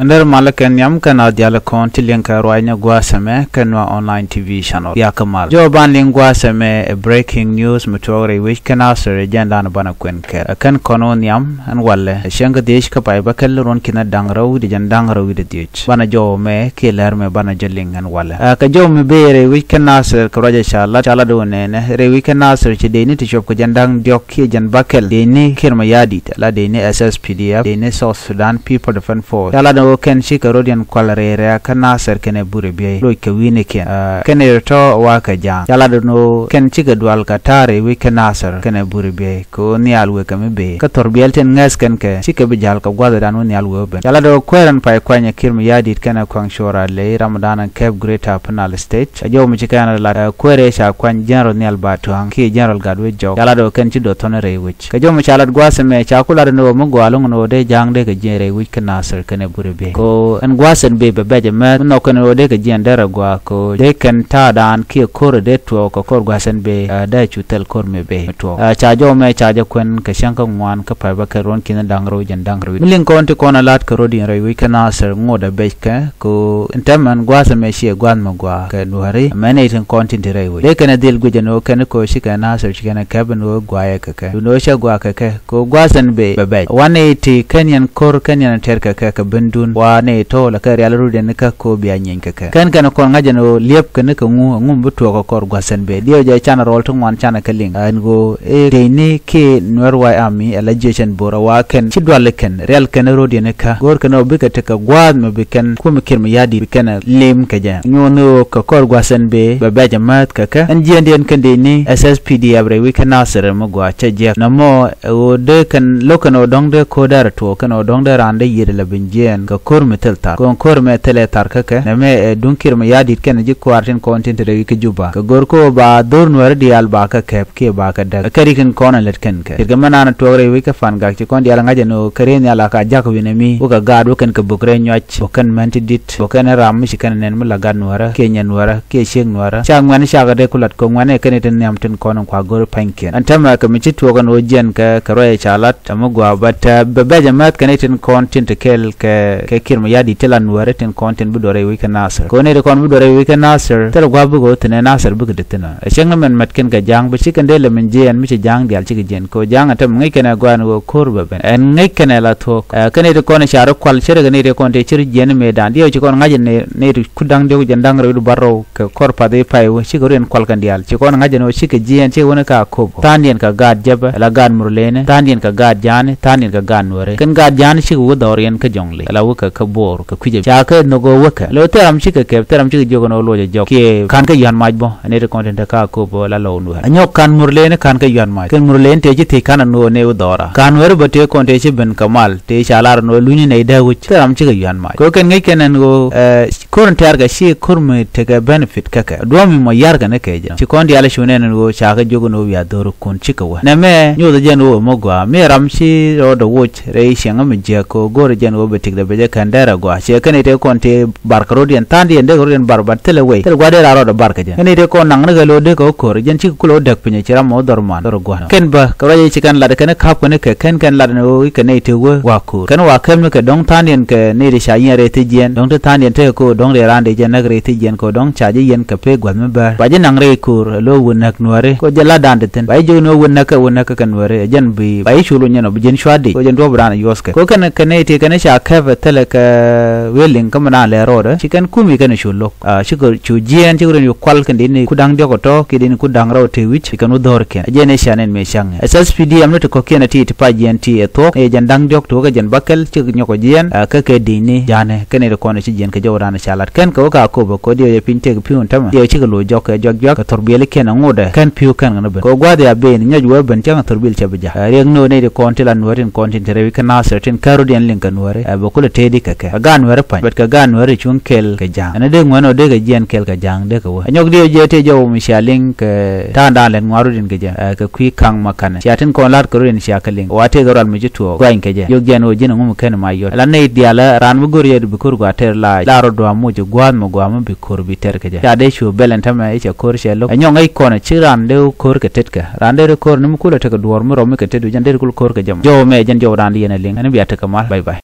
Under Malakan Yam kana diala konti linka roina guasame kanwa online TV channel ya kamal. Jo ban lingua same a breaking news matore which can answer agenda na bana kwenke. Kan kono yam an walle shanga desh ka pai bakal ron kina dangraw di jan dangraw di dich. Bana jo me kelar me bana jaling an walle. Ka jo me bere which can answer ka roja chala do ne re which can answer chi deni ti shop ka jandang diok ki jan bakal deni kirma yadi la deni SSPDF deni South Sudan People Defense Force. Ken shika rodian kwalare ka nasar kene bure biye loy ka wine ke kene to wa ka ja yala no ken shika dual ka tare wi ka nasar kene bure biye ko nial we ka mebe ka torbiyel ten ngas ken ke shika bi jal ka gwada dan nial we ben yala do kweran pai kwanya kirmi yadi kana kwang shora le ramadan Cape Greater Penal State ajo mi chikana la kwere sha kwan general nial batuang ki general gadwe jo yala do ken chido tonere wich ka jo mi chalat gwase me chakula no mo gwalong no de jang de ka jere wi ka nasar kene bure biye ko en gwasen be beje me no kan ode ke jendera gwa ko de kan ta dan ki kor de to ko kor gwasen be da chutel kor me be to chajo me chajo kwen ka shanka ngwan ka pa ba ka ron kin dangro jendangro milin ko onti kona lat ka rodin re wi kana ser ngoda be ka ko entaman gwasen me shi gwan ma gwa ka nuari mane tin content re wi de kan dil gujeno kan ko shi ka na ser shi kana ka ben no gwa ya ka no sha gwa ka ko gwasen be be 180 kenyan kor kenyan ter ka bendun wa ne to la ka real rude ne ka ko biya nyen ka kan ko ngajano liep ka ne ka ngum buto ko kor gwasen be dio je chana rol tun wan chana kaling an go e de ne ke norway army allegation bora wa ken chidwal ken real ken rude ne ka gor ka no be ka te ka gwad me be ken ko me kirma yadi be ken lem ka ja no ka kor gwasen be be jamat ka an jenden kan de ne SSPD abre we kan nasere mo gwa cha je na mo o de kan lokano dong de ko dar to kan o dong de rande yire la binjen ka kor metel tar kon kor metel tar ka ne me dunkir me yadit ken ji kwartin content re ke juba ka gor ko ba dor nuar dial ba ka kep ke ba ka da kari ken kona let ken ka irga manana to re we ka fan ga ci kon dial ngaje no kare ne ala ka jak wi ne mi o ka gado ken ka bukre nyoch o ken mentidit o ken ram mi ken nen mi la gad nuara ke nyen nuara ke sheng nuara chang man sha ga de kulat ko ngwane ken ten nyam ten kono kwa gor panken antama ka mi ci to kan o jen ka roye chalat tamu gwa bata be jamat ken ten content kel ke kirma yadi telan nuare ten content bu dore we kan nasar ko ne de kon bu dore we kan nasar tel gwa bu go ten nasar bu de ten a shenga men mat ken ga jang bu chiken de le men jen mi ci jang dial ci jen ko jang atam ngai ken gwa no kor ba ben en ngai ken la to ken de kon sharo kwal chere ga ne de kon te chir jen me dan dio ci kon ngaje ne kudang de jandang re du barro ka kor pa de pai wo ci goren kwal kan dial ci kon ngaje no ci ke jen ci wona ka ko tandien ka gad jaba la gad murlene tandien ka gad jane tandien ka gad nuare ken gad jane ci wo dorien ka jongle la wo ka bor ka kuje cha ka no go waka lo teram chi ka ke teram chi jogo no lo je ke kan ka yan maj bo ne de content ka ko bo la lo nu anyo kan murlene kan ka yan maj kan murlene te ji te kan no ne udora kan wer bo te content chi ben kamal te chalar no luni ne da wuch teram chi ka yan maj ko ken ngai kenan go kurun tar ga shi kurme te ga benefit kaka do mi mo yar ga ne ke ja chi kon di ala shune ne go cha ka jogo no ya dor kon chi ka wa na me nyu da jen wo mo gwa me ram chi ro do wuch re shenga mi je ko gor jen wo be tik da be kan dara gwa she kane te kon te barkaro dien tandi ende goren barbar tele we tel gwade raro do barka je kane te kon nang ne lo de ko kor jen chi kulo dak pinye chira mo dorman dor gwa ken ba karo ye chikan la de kane kap kane ke ken la no kane te wo wa ko kan wa kem ne ke dong tandi ke ne de sha yen re te jen dong te tandi te ko dong de rande jen nagre te jen ko dong cha je yen ka pe gwa me ba je nang re kur lo wunak nuare ko je la dande ten ba je no wunaka kan nuare jen bi ba shulu nyeno bi jen shwadi ko jen do brana yoske ko kane te kane sha ka tele ka weling kamana le roda chikan kumi kan shulok shikur chujien chikur yu kwal kan din kudang de ko to kidin kudang raw te wich kan udor ken jene shanen me shang SSPD amno to kokena ti pa GNT e to e jandang jok to ga jan bakal chig nyoko jien ka ke dini jane kene de kono chijien ka jawrana shalat ken ko ka ko bo ko dio ye pinte piun tama dio chiglo jok jok torbele ken ngoda kan piu kan ngana ko gwade ya be ni nyaj weben chang torbil chabaja reng no ne de kontilan warin kontin tere kan na certain karodian link kan ware bo ko tedi ka gan ware pa bet ka gan ware chung kel ka jang ana de ngono de ga jien kel ka jang de ko anyok dio je te jo mi shaling ka tanda len ngwaru din ka ja ka kwi kang makana shatin ko lat ko rin shakaling wate garal mi jito ko in ka ja yok jeno jino ngum ken ma yo la ne diala ran bu gor yedu bu kur gwa ter la ro do amu je gwan mo gwa mo bi kur bi ter ka ja ya de shu belen tama e kor shelo anyong ai ko na chiran de kor ka tet ka ran de kor nim kula ta ka duor mo ro mi ka tedu jan de kul kor ka jam jo me jan jo ran di na ling ana bi ta ka mal bye bye